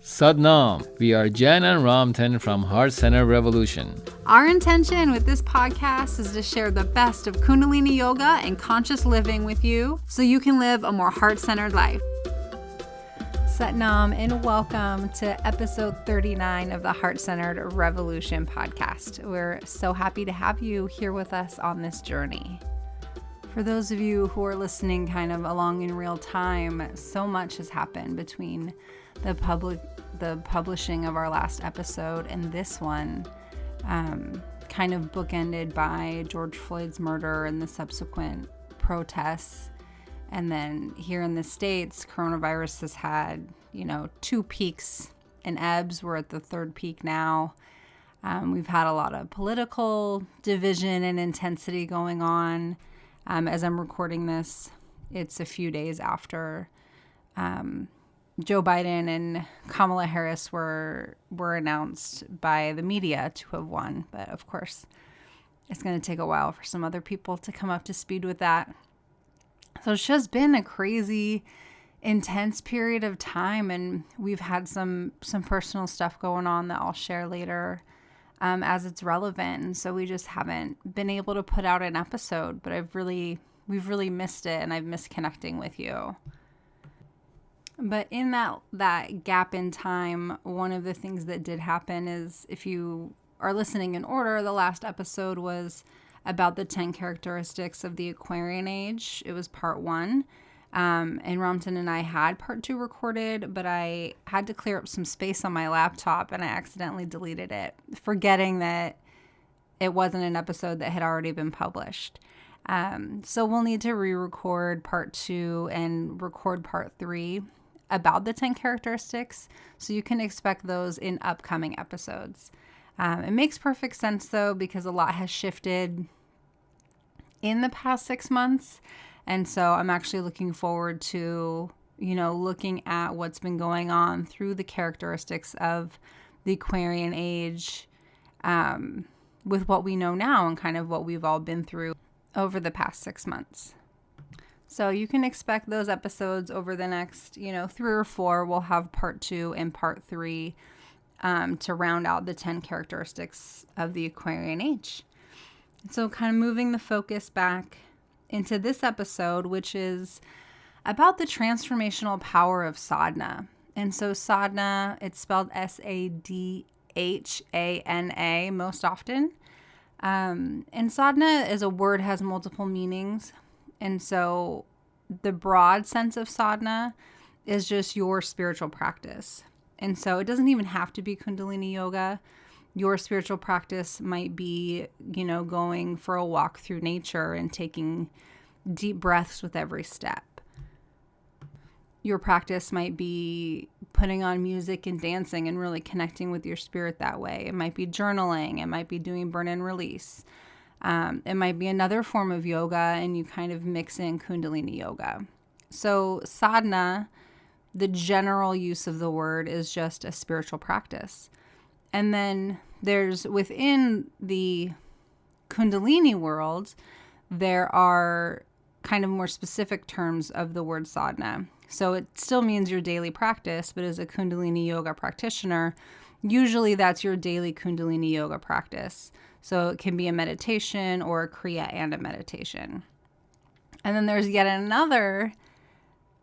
Sadhana. We are Jen and Ramtin from Heart Center Revolution. Our intention with this podcast is to share the best of Kundalini Yoga and conscious living with you so you can live a more heart-centered life. Satnam, and welcome to episode 39 of the Heart Centered Revolution podcast. We're so happy to have you here with us on this journey. For those of you who are listening kind of along in real time, so much has happened between the publishing of our last episode and this one, kind of bookended by George Floyd's murder and the subsequent protests. And then here in the States, coronavirus has had, two peaks and ebbs. We're at the third peak now. We've had a lot of political division and intensity going on. As I'm recording this, it's a few days after Joe Biden and Kamala Harris were announced by the media to have won. But of course, it's going to take a while for some other people to come up to speed with that. So it's just been a crazy, intense period of time. And we've had some personal stuff going on that I'll share later as it's relevant. And so we just haven't been able to put out an episode, but we've really missed it, and I've missed connecting with you. But in that gap in time, one of the things that did happen is, if you are listening in order, the last episode was about the 10 characteristics of the Aquarian age. It was part 1. And Ramtin and I had part 2 recorded, but I had to clear up some space on my laptop and I accidentally deleted it, forgetting that it wasn't an episode that had already been published. So we'll need to re-record part 2 and record part 3 about the 10 characteristics. So you can expect those in upcoming episodes. It makes perfect sense though, because a lot has shifted in the past 6 months. And so I'm actually looking forward to, looking at what's been going on through the characteristics of the Aquarian age, with what we know now and kind of what we've all been through over the past 6 months. So you can expect those episodes over the next, 3 or 4. We'll have part 2 and part 3 to round out the 10 characteristics of the Aquarian age. So kind of moving the focus back into this episode, which is about the transformational power of sadhana. And so sadhana, it's spelled Sadhana most often. And sadhana as a word has multiple meanings. And so the broad sense of sadhana is just your spiritual practice. And so it doesn't even have to be Kundalini yoga. Your spiritual practice might be, going for a walk through nature and taking deep breaths with every step. Your practice might be putting on music and dancing and really connecting with your spirit that way. It might be journaling. It might be doing burn and release. It might be another form of yoga, and you kind of mix in Kundalini yoga. So sadhana, the general use of the word, is just a spiritual practice. And then there's, within the Kundalini world, there are kind of more specific terms of the word sadhana. So it still means your daily practice, but as a Kundalini yoga practitioner, usually that's your daily Kundalini yoga practice. So it can be a meditation or a kriya and a meditation. And then there's yet another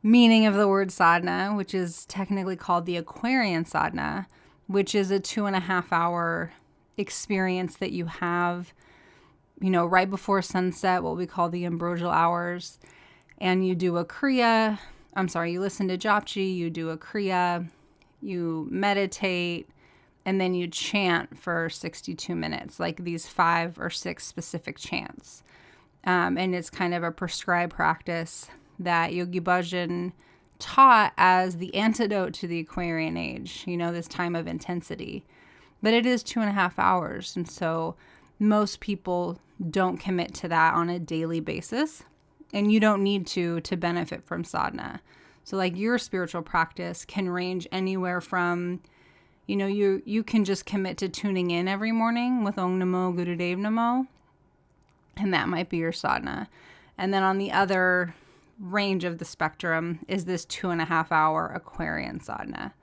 meaning of the word sadhana, which is technically called the Aquarian sadhana, which is a 2.5 hour experience that you have, right before sunset, what we call the ambrosial hours. And you do a kriya. You listen to japji, you do a kriya, you meditate, and then you chant for 62 minutes, like these 5 or 6 specific chants. And it's kind of a prescribed practice that Yogi Bhajan taught as the antidote to the Aquarian age, this time of intensity. But it is 2.5 hours. And so most people don't commit to that on a daily basis. And you don't need to benefit from sadhana. So like your spiritual practice can range anywhere from, you can just commit to tuning in every morning with Om Namo Gurudev Namo. And that might be your sadhana. And then on the other range of the spectrum is this 2.5 hour Aquarian sadhana.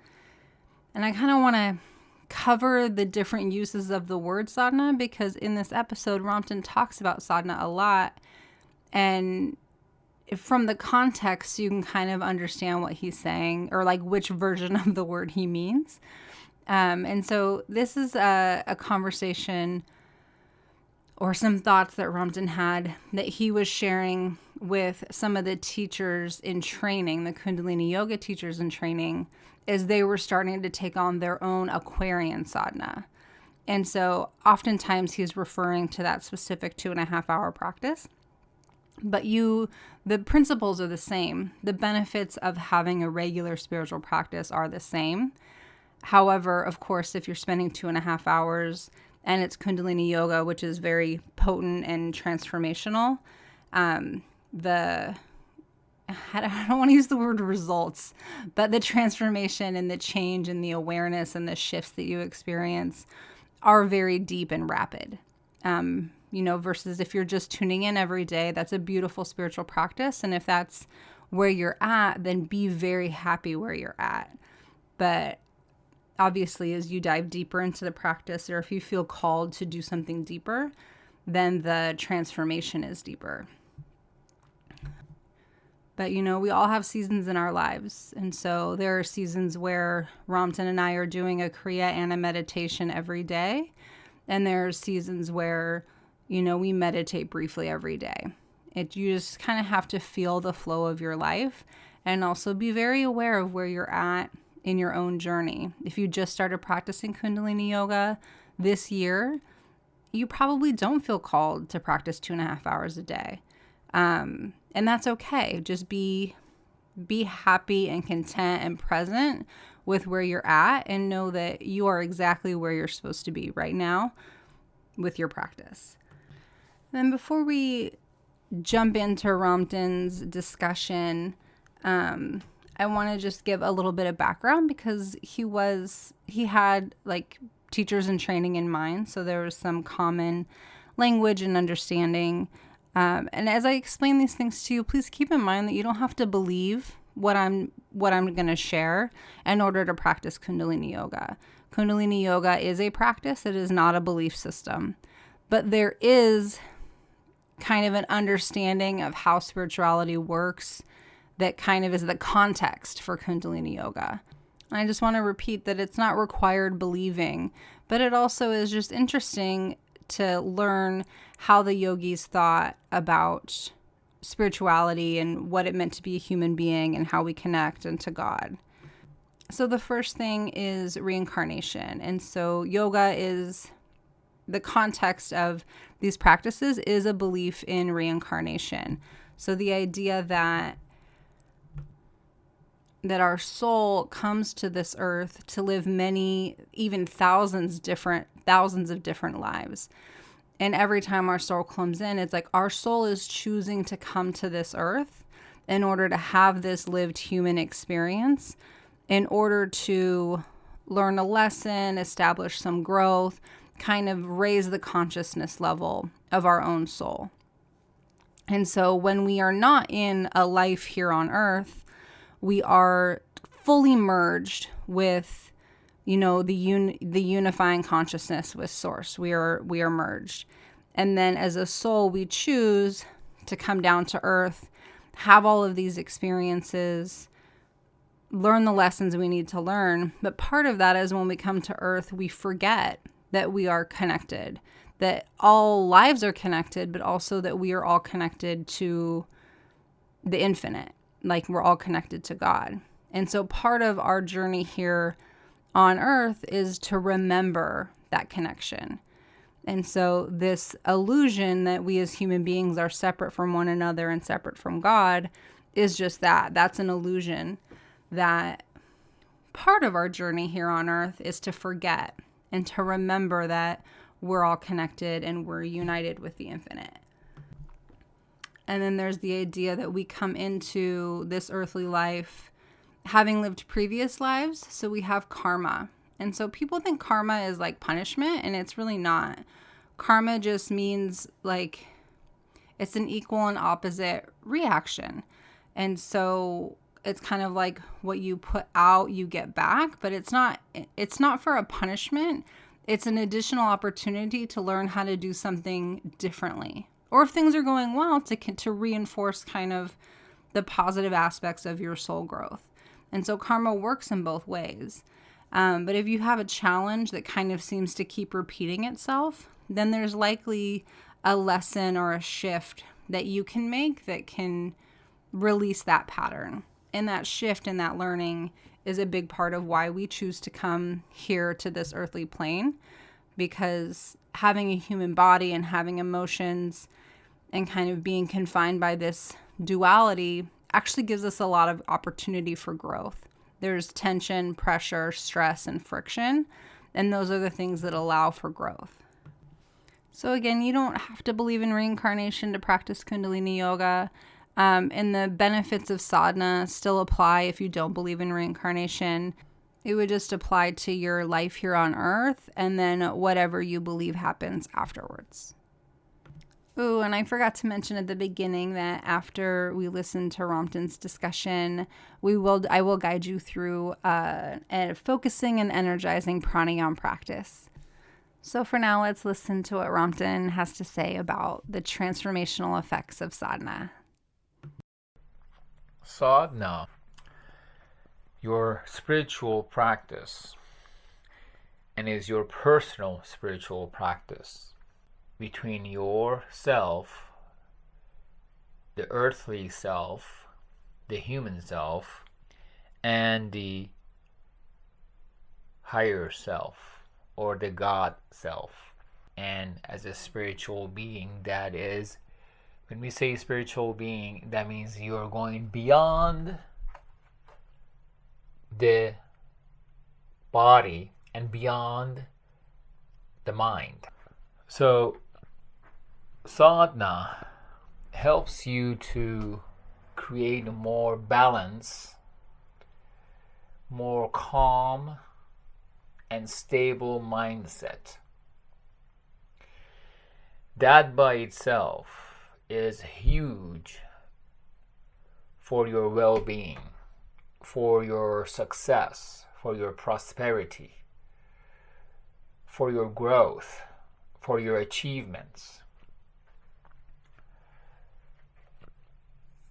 And I kind of want to cover the different uses of the word sadhana, because in this episode, Ramtin talks about sadhana a lot. And from the context, you can kind of understand what he's saying, or like which version of the word he means. And so this is a conversation or some thoughts that Ramtin had that he was sharing with some of the teachers in training, the Kundalini yoga teachers in training, as they were starting to take on their own Aquarian sadhana. And so oftentimes he's referring to that specific 2.5 hour practice. But the principles are the same. The benefits of having a regular spiritual practice are the same. However, of course, if you're spending 2.5 hours and it's Kundalini yoga, which is very potent and transformational, I don't want to use the word results, but the transformation and the change and the awareness and the shifts that you experience are very deep and rapid. Versus if you're just tuning in every day, that's a beautiful spiritual practice. And if that's where you're at, then be very happy where you're at. But obviously, as you dive deeper into the practice, or if you feel called to do something deeper, then the transformation is deeper. But, we all have seasons in our lives. And so there are seasons where Ramtin and I are doing a Kriya and a meditation every day. And there are seasons where, we meditate briefly every day. You just kind of have to feel the flow of your life and also be very aware of where you're at in your own journey. If you just started practicing Kundalini yoga this year, you probably don't feel called to practice 2.5 hours a day. And that's okay. Just be happy and content and present with where you're at, and know that you are exactly where you're supposed to be right now with your practice. And then before we jump into Ramtin's discussion, I want to just give a little bit of background, because he had like teachers in training in mind. So there was some common language and understanding. And as I explain these things to you, please keep in mind that you don't have to believe what I'm going to share in order to practice Kundalini yoga. Kundalini yoga is a practice. It is not a belief system. But there is kind of an understanding of how spirituality works that kind of is the context for Kundalini yoga. And I just want to repeat that it's not required believing, but it also is just interesting to learn how the yogis thought about spirituality and what it meant to be a human being and how we connect into God. So the first thing is reincarnation. And so yoga is the context of these practices is a belief in reincarnation. So the idea that our soul comes to this earth to live many, even thousands of different lives. And every time our soul comes in, it's like our soul is choosing to come to this earth in order to have this lived human experience, in order to learn a lesson, establish some growth, kind of raise the consciousness level of our own soul. And so when we are not in a life here on earth, we are fully merged with, the unifying consciousness with source. We are merged. And then as a soul, we choose to come down to earth, have all of these experiences, learn the lessons we need to learn. But part of that is when we come to earth, we forget that we are connected, that all lives are connected, but also that we are all connected to the infinite, like we're all connected to God. And so part of our journey here on earth is to remember that connection. And so this illusion that we as human beings are separate from one another and separate from God is just that. That's an illusion that part of our journey here on earth is to forget and to remember that we're all connected and we're united with the infinite. And then there's the idea that we come into this earthly life having lived previous lives. So we have karma. And so people think karma is like punishment, and it's really not. Karma just means like it's an equal and opposite reaction. And so it's kind of like what you put out, you get back, but it's not for a punishment. It's an additional opportunity to learn how to do something differently. Or if things are going well, to reinforce kind of the positive aspects of your soul growth. And so karma works in both ways. But if you have a challenge that kind of seems to keep repeating itself, then there's likely a lesson or a shift that you can make that can release that pattern. And that shift and that learning is a big part of why we choose to come here to this earthly plane, because having a human body and having emotions and kind of being confined by this duality actually gives us a lot of opportunity for growth. There's tension, pressure, stress, and friction, and those are the things that allow for growth. So again, you don't have to believe in reincarnation to practice Kundalini yoga. And the benefits of sadhana still apply if you don't believe in reincarnation. It would just apply to your life here on earth, and then whatever you believe happens afterwards. Ooh, and I forgot to mention at the beginning that after we listen to Ramtin's discussion, I will guide you through a focusing and energizing pranayam practice. So for now, let's listen to what Ramtin has to say about the transformational effects of sadhana. Sadhana, your spiritual practice, and is your personal spiritual practice between yourself, the earthly self, the human self, and the higher self, or the God self. And as a spiritual being, that is, when we say spiritual being, that means you're going beyond the body and beyond the mind. So sadhana helps you to create a more balance, more calm and stable mindset. That by itself is huge for your well-being, for your success, for your prosperity, for your growth, for your achievements.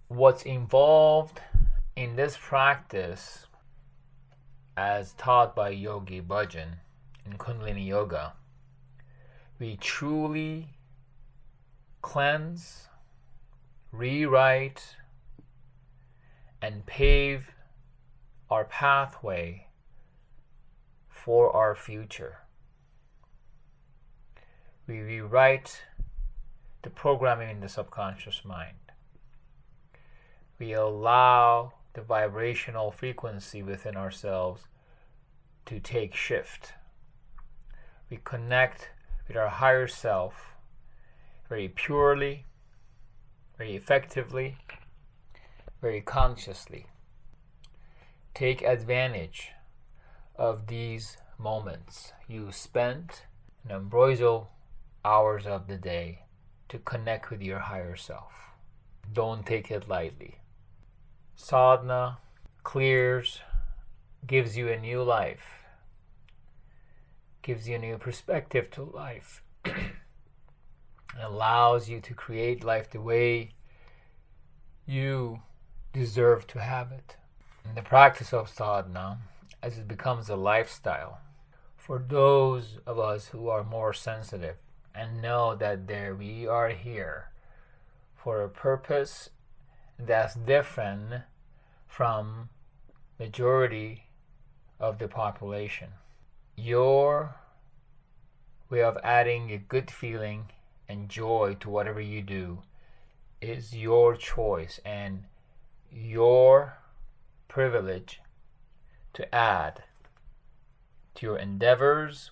What's involved in this practice, as taught by Yogi Bhajan in Kundalini Yoga, we truly cleanse, rewrite, and pave our pathway for our future. We rewrite the programming in the subconscious mind. We allow the vibrational frequency within ourselves to take shift. We connect with our higher self very purely, very effectively, very consciously. Take advantage of these moments you spent in ambrosial hours of the day to connect with your higher self. Don't take it lightly. Sadhana clears, gives you a new life, gives you a new perspective to life, allows you to create life the way you deserve to have it. In the practice of sadhana, as it becomes a lifestyle, for those of us who are more sensitive and know that we are here for a purpose that's different from majority of the population. Your way of adding a good feeling and joy to whatever you do is your choice and your privilege to add to your endeavors,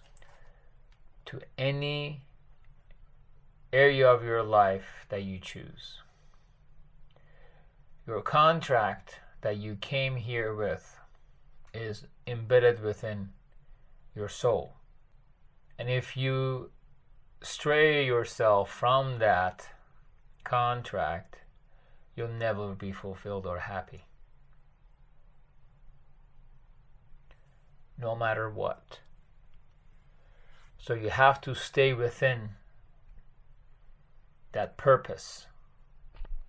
to any area of your life that you choose. Your contract that you came here with is embedded within your soul. And if you stray yourself from that contract, you'll never be fulfilled or happy. no matter what. So you have to stay within that purpose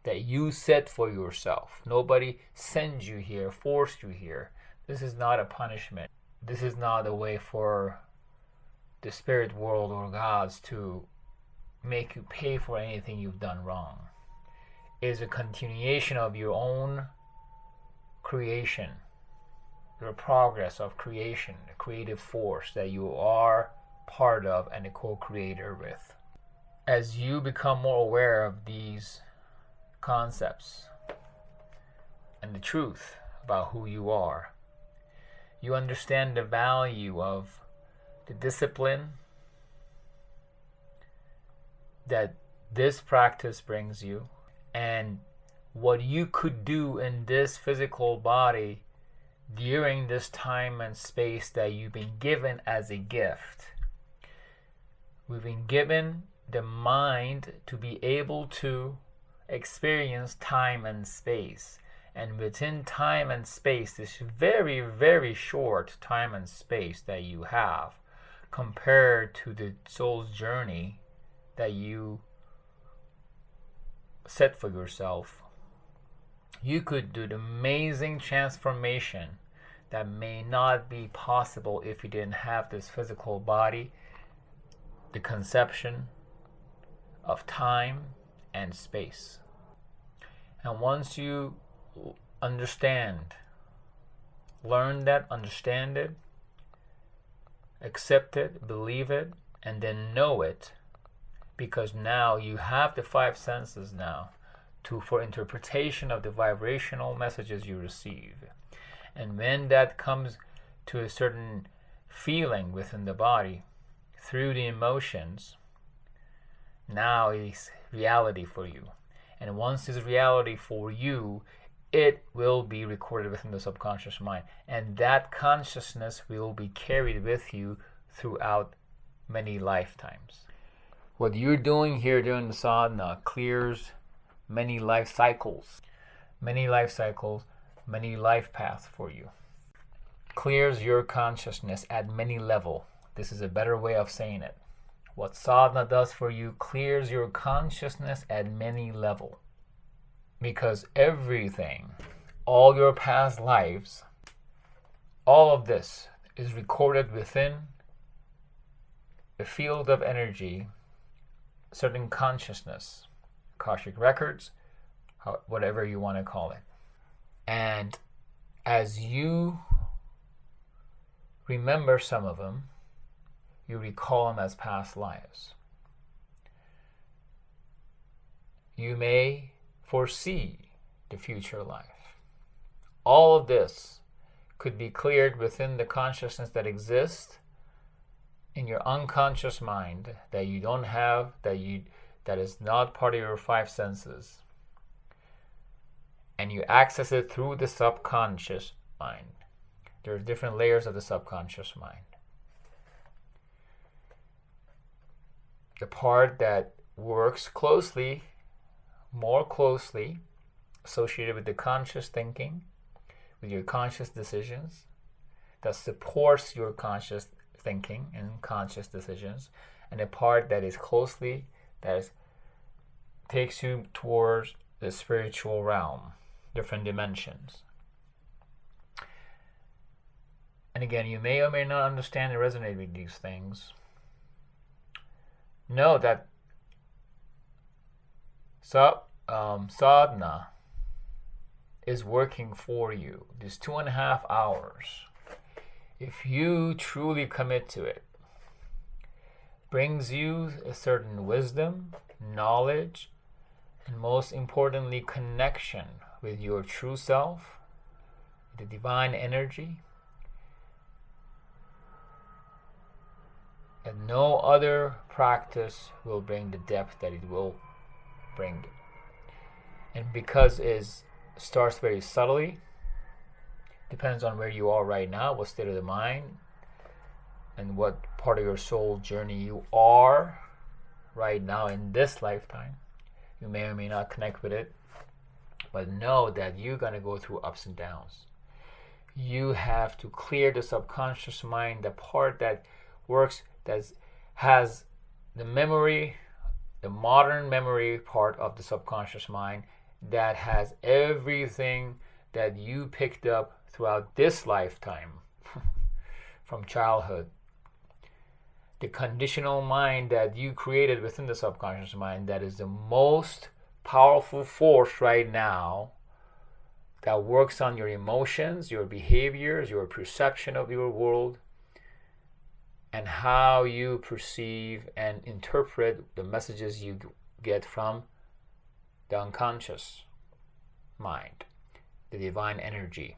that you set for yourself. Nobody sends you here, forced you here. This is not a punishment. This is not a way for the spirit world or gods to make you pay for anything you've done wrong. It is a continuation of your own creation, your progress of creation, the creative force that you are part of and a co-creator with. As you become more aware of these concepts and the truth about who you are, you understand the value of the discipline that this practice brings you, and what you could do in this physical body during this time and space that you've been given as a gift. We've been given the mind to be able to experience time and space. And within time and space, this very, very short time and space that you have compared to the soul's journey that you set for yourself, you could do the amazing transformation that may not be possible if you didn't have this physical body, the conception of time and space. And once you learn that, understand it, accept it, believe it, and then know it, because now you have the five senses now for interpretation of the vibrational messages you receive. And when that comes to a certain feeling within the body through the emotions, now it's reality for you. And once it's reality for you, it will be recorded within the subconscious mind. And that consciousness will be carried with you throughout many lifetimes. What you're doing here during the sadhana clears many life cycles, many life paths for you. Clears your consciousness at many levels. This is a better way of saying it. What sadhana does for you clears your consciousness at many levels. Because everything, all your past lives, all of this is recorded within a field of energy, certain consciousness, Akashic records, whatever you want to call it. And as you remember some of them, you recall them as past lives. You may foresee the future life. All of this could be cleared within the consciousness that exists in your unconscious mind that you don't have, that is not part of your five senses. And you access it through the subconscious mind. There are different layers of the subconscious mind. The part that works more closely associated with the conscious thinking, with your conscious decisions, that supports your conscious thinking and conscious decisions, and a part that takes you towards the spiritual realm, different dimensions. And again, you may or may not understand and resonate with these things. Know that sadhana is working for you. These 2.5 hours, if you truly commit to it, brings you a certain wisdom, knowledge, and most importantly, connection with your true self, the divine energy. And no other practice will bring the depth that it will bring. And because it starts very subtly, depends on where you are right now, what state of the mind, and what part of your soul journey you are right now in this lifetime. You may or may not connect with it, but know that you're going to go through ups and downs. You have to clear the subconscious mind, the part that works, that has the memory, the modern memory part of the subconscious mind that has everything that you picked up throughout this lifetime from childhood. The conditional mind that you created within the subconscious mind, that is the most powerful force right now that works on your emotions, your behaviors, your perception of your world, and how you perceive and interpret the messages you get from the unconscious mind, the divine energy.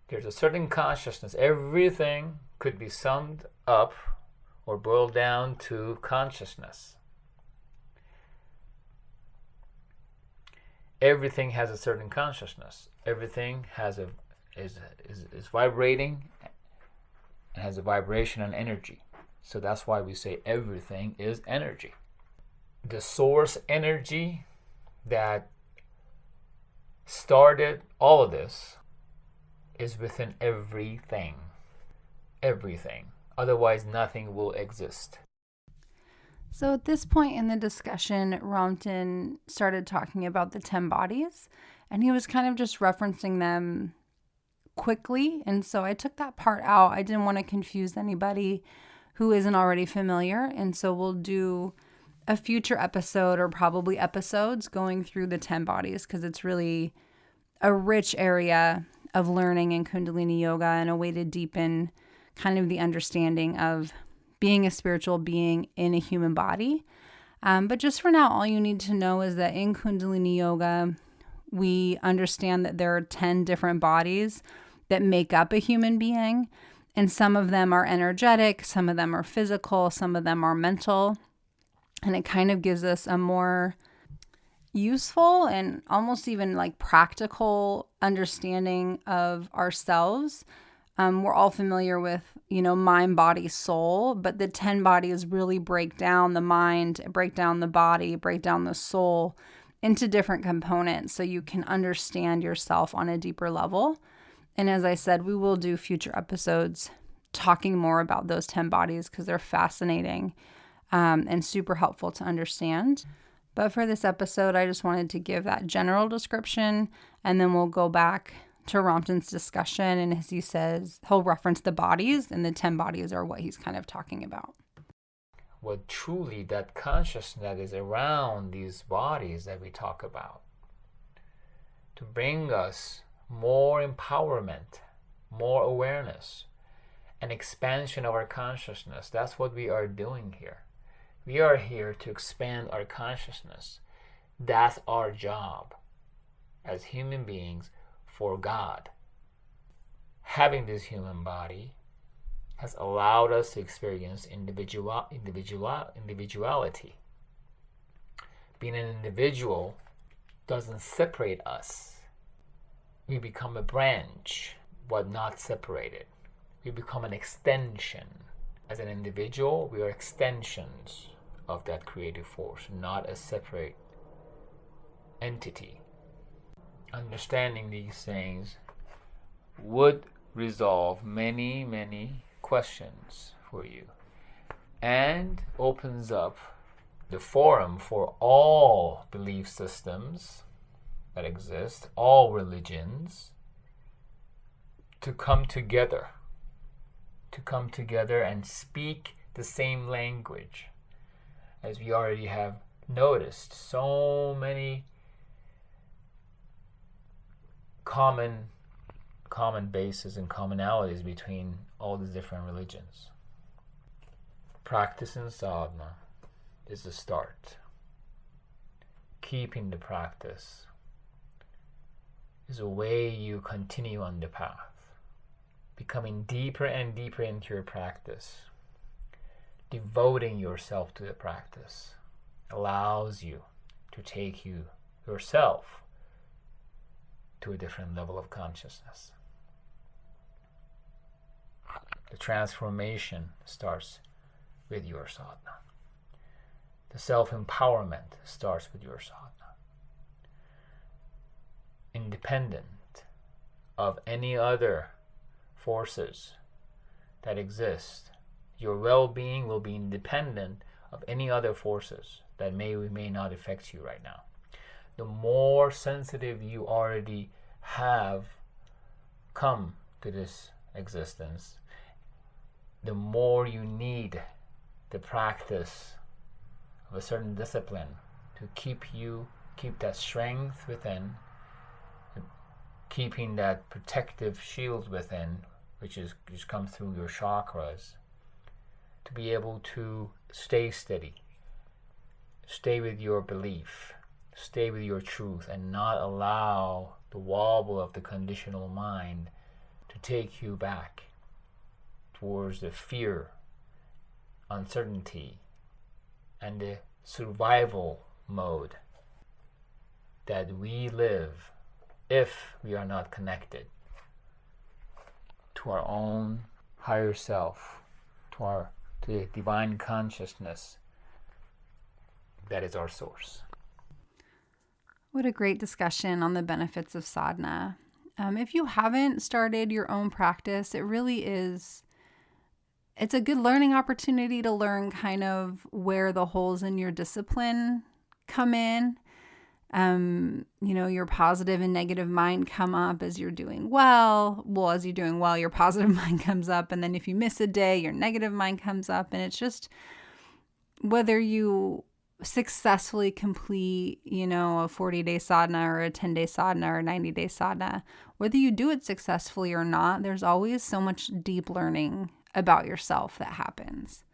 There's a certain consciousness. Everything could be summed up or boiled down to consciousness. Everything has a certain consciousness. Everything is vibrating and has a vibration and energy. So that's why we say everything is energy. The source energy that started all of this is within everything. Everything. Otherwise, nothing will exist. So at this point in the discussion, Ramtin started talking about the 10 bodies, and he was kind of just referencing them quickly. And so I took that part out. I didn't want to confuse anybody who isn't already familiar. And so we'll do a future episode, or probably episodes, going through the 10 bodies, because it's really a rich area of learning in Kundalini yoga and a way to deepen kind of the understanding of being a spiritual being in a human body. But just for now, all you need to know is that in Kundalini yoga, we understand that there are 10 different bodies that make up a human being. And some of them are energetic, some of them are physical, some of them are mental. And it kind of gives us a more useful and almost even like practical understanding of ourselves. We're all familiar with, mind, body, soul, but the 10 bodies really break down the mind, break down the body, break down the soul into different components so you can understand yourself on a deeper level. And as I said, we will do future episodes talking more about those 10 bodies because they're fascinating and super helpful to understand. But for this episode, I just wanted to give that general description, and then we'll go back to Ramtin's discussion, and as he says, he'll reference the bodies, and the 10 bodies are what he's kind of talking about. What truly that consciousness that is around these bodies that we talk about, to bring us more empowerment, more awareness, and expansion of our consciousness. That's what we are doing here. We are here to expand our consciousness. That's our job as human beings for God. Having this human body has allowed us to experience individuality. Being an individual doesn't separate us. We become a branch, but not separated. We become an extension. As an individual, we are extensions of that creative force, not a separate entity. Understanding these things would resolve many, many questions for you and opens up the forum for all belief systems that exist, all religions, to come together and speak the same language. As we already have noticed, so many common bases and commonalities between all these different religions. Practicing sadhana is the start. Keeping the practice is a way you continue on the path. Becoming deeper and deeper into your practice, devoting yourself to the practice, allows you to take you yourself to a different level of consciousness. The transformation starts with your sadhana. The self-empowerment starts with your sadhana. Independent of any other forces that exist. Your well-being will be independent of any other forces that may or may not affect you right now. The more sensitive you already have come to this existence, the more you need the practice of a certain discipline to keep that strength within, keeping that protective shield within, which comes through your chakras, to be able to stay steady, stay with your belief, stay with your truth, and not allow the wobble of the conditional mind to take you back towards the fear, uncertainty, and the survival mode that we live if we are not connected to our own higher self, to the divine consciousness that is our source. What a great discussion on the benefits of sadhana. If you haven't started your own practice, it really is, it's a good learning opportunity to learn kind of where the holes in your discipline come in. Your positive and negative mind come up as you're doing well. Well, as you're doing well, your positive mind comes up. And then if you miss a day, your negative mind comes up. And it's just whether you successfully complete, a 40-day sadhana or a 10-day sadhana or a 90-day sadhana, whether you do it successfully or not, there's always so much deep learning about yourself that happens.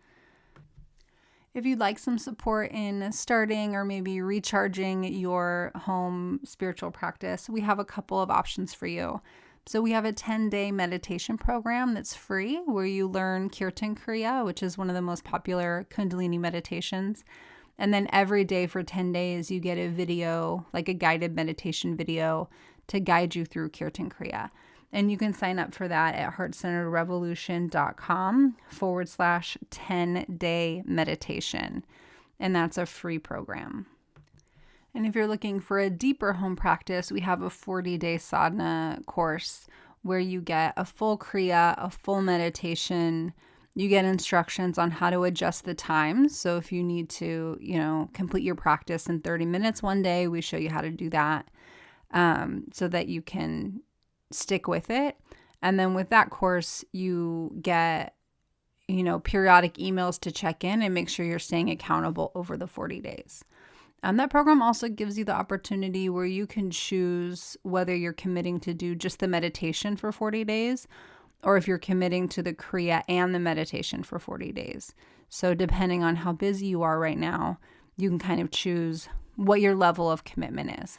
If you'd like some support in starting or maybe recharging your home spiritual practice, we have a couple of options for you. So we have a 10-day meditation program that's free where you learn Kirtan Kriya, which is one of the most popular Kundalini meditations. And then every day for 10 days, you get a video, like a guided meditation video to guide you through Kirtan Kriya. And you can sign up for that at heartcenteredrevolution.com/10-day meditation. And that's a free program. And if you're looking for a deeper home practice, we have a 40-day sadhana course where you get a full Kriya, a full meditation. You get instructions on how to adjust the times. So if you need to, complete your practice in 30 minutes one day, we show you how to do that so that you can stick with it. And then with that course, you get, periodic emails to check in and make sure you're staying accountable over the 40 days. That program also gives you the opportunity where you can choose whether you're committing to do just the meditation for 40 days or if you're committing to the Kriya and the meditation for 40 days. So depending on how busy you are right now, you can kind of choose what your level of commitment is.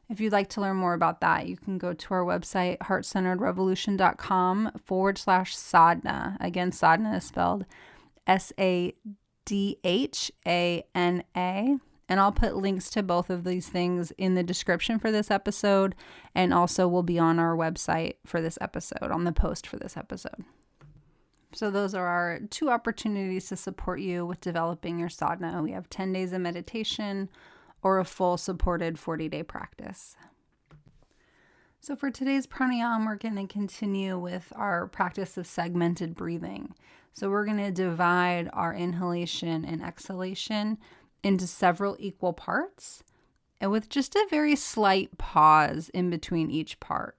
If you'd like to learn more about that, you can go to our website, heartcenteredrevolution.com/sadhana. Again, sadhana is spelled SADHANA. And I'll put links to both of these things in the description for this episode, and also will be on our website for this episode, on the post for this episode. So those are our two opportunities to support you with developing your sadhana. We have 10 days of meditation or a full supported 40-day practice. So for today's pranayam, we're going to continue with our practice of segmented breathing. So we're going to divide our inhalation and exhalation into several equal parts, and with just a very slight pause in between each part.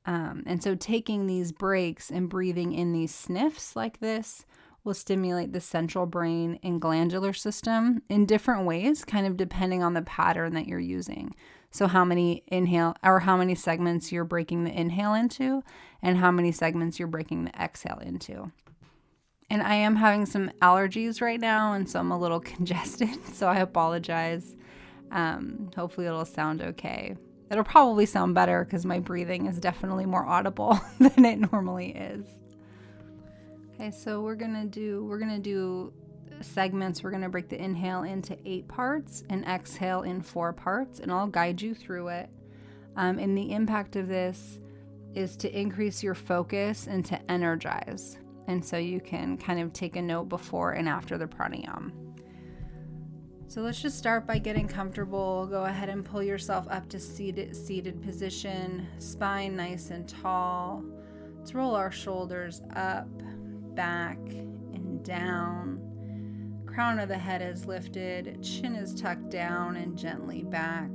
And so taking these breaks and breathing in these sniffs like this will stimulate the central brain and glandular system in different ways, kind of depending on the pattern that you're using. So how many segments you're breaking the inhale into and how many segments you're breaking the exhale into. And I am having some allergies right now, and so I'm a little congested, so I apologize. Hopefully it'll sound okay. It'll probably sound better because my breathing is definitely more audible than it normally is. Okay, so we're gonna do segments. We're gonna break the inhale into 8 parts and exhale in 4 parts, and I'll guide you through it. And the impact of this is to increase your focus and to energize. And so you can kind of take a note before and after the pranayam. So let's just start by getting comfortable. Go ahead and pull yourself up to seated position, spine nice and tall. Let's roll our shoulders up, back, and down. Crown of the head is lifted, chin is tucked down and gently back.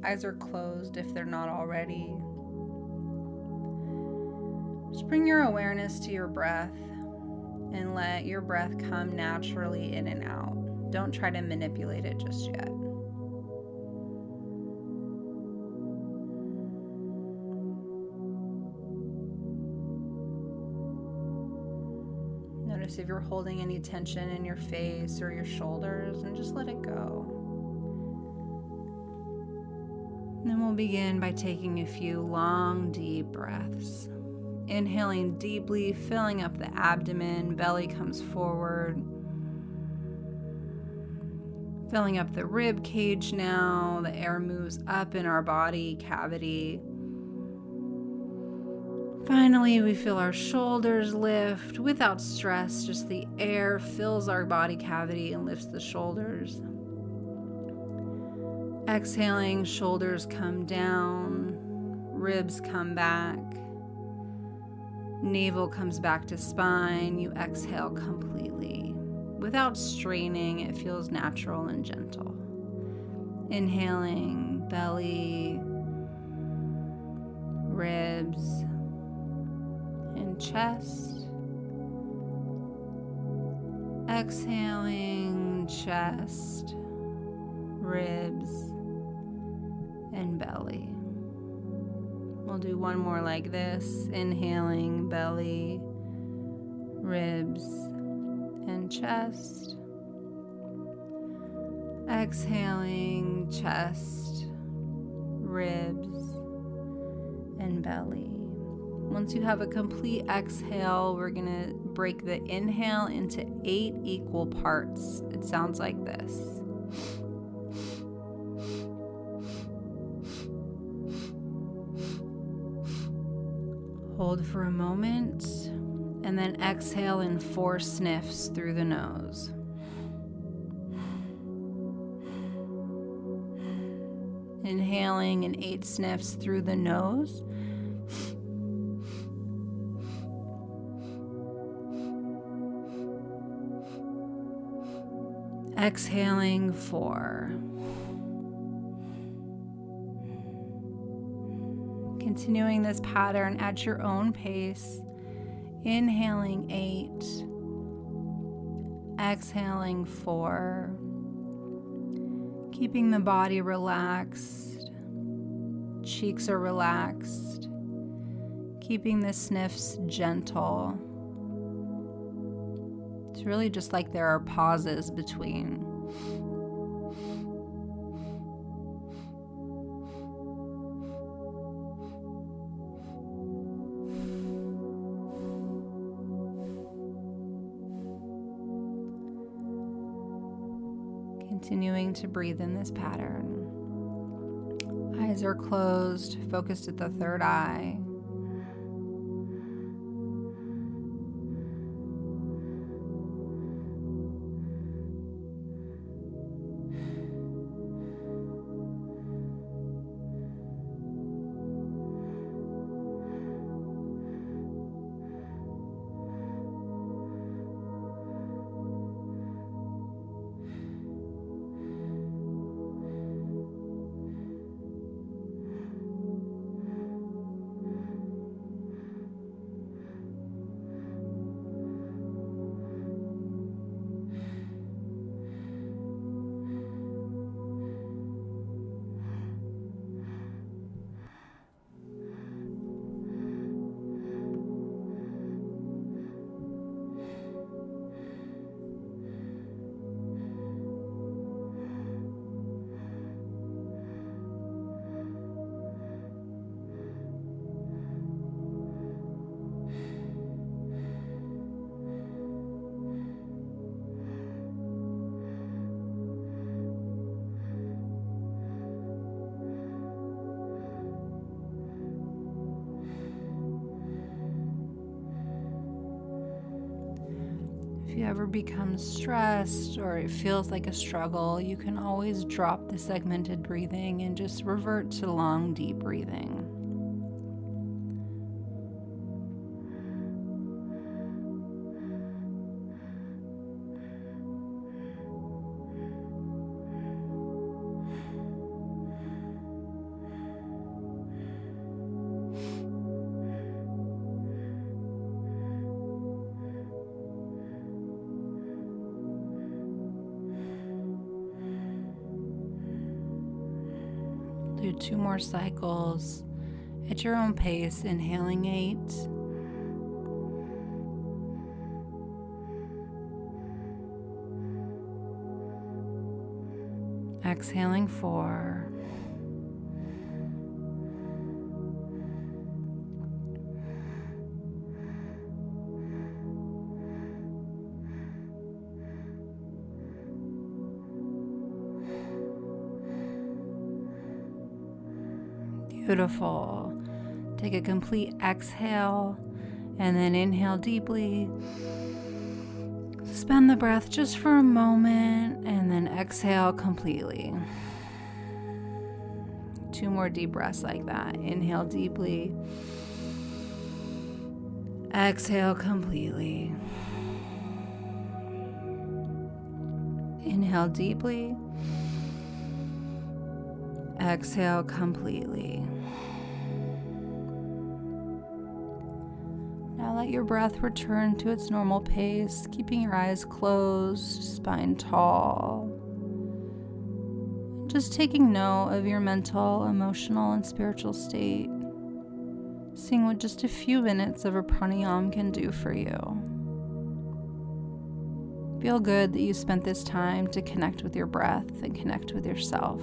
Eyes are closed if they're not already. Just bring your awareness to your breath and let your breath come naturally in and out. Don't try to manipulate it just yet. Notice if you're holding any tension in your face or your shoulders, and just let it go. And then we'll begin by taking a few long, deep breaths. Inhaling deeply, filling up the abdomen, belly comes forward. Filling up the rib cage now, the air moves up in our body cavity. Finally, we feel our shoulders lift without stress, just the air fills our body cavity and lifts the shoulders. Exhaling, shoulders come down, ribs come back. Navel comes back to spine. You exhale completely. Without straining, it feels natural and gentle. Inhaling, belly, ribs, and chest. Exhaling, chest, ribs, and belly. We'll do one more like this. Inhaling, belly, ribs, and chest. Exhaling, chest, ribs, and belly. Once you have a complete exhale, we're going to break the inhale into 8 equal parts. It sounds like this. Hold for a moment, and then exhale in 4 sniffs through the nose. Inhaling in 8 sniffs through the nose. Exhaling 4. Continuing this pattern at your own pace. Inhaling 8. Exhaling 4. Keeping the body relaxed. Cheeks are relaxed. Keeping the sniffs gentle. It's really just like there are pauses between. Continuing to breathe in this pattern. Eyes are closed, focused at the third eye. you ever become stressed or it feels like a struggle, you can always drop the segmented breathing and just revert to long, deep breathing. Do 2 more cycles at your own pace, inhaling 8, exhaling 4, beautiful. Take a complete exhale and then inhale deeply. Suspend the breath just for a moment and then exhale completely. 2 more deep breaths like that. Inhale deeply. Exhale completely. Inhale deeply. Exhale completely. Now let your breath return to its normal pace, keeping your eyes closed, spine tall. Just taking note of your mental, emotional, and spiritual state. Seeing what just a few minutes of a pranayam can do for you. Feel good that you spent this time to connect with your breath and connect with yourself.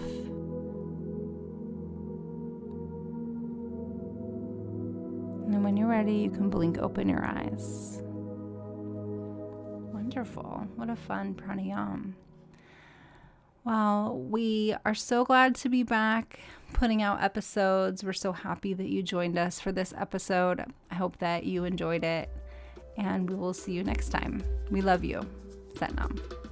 And when you're ready, you can blink open your eyes. Wonderful. What a fun pranayam. Well, we are so glad to be back putting out episodes. We're so happy that you joined us for this episode. I hope that you enjoyed it, and we will see you next time. We love you. Satnam.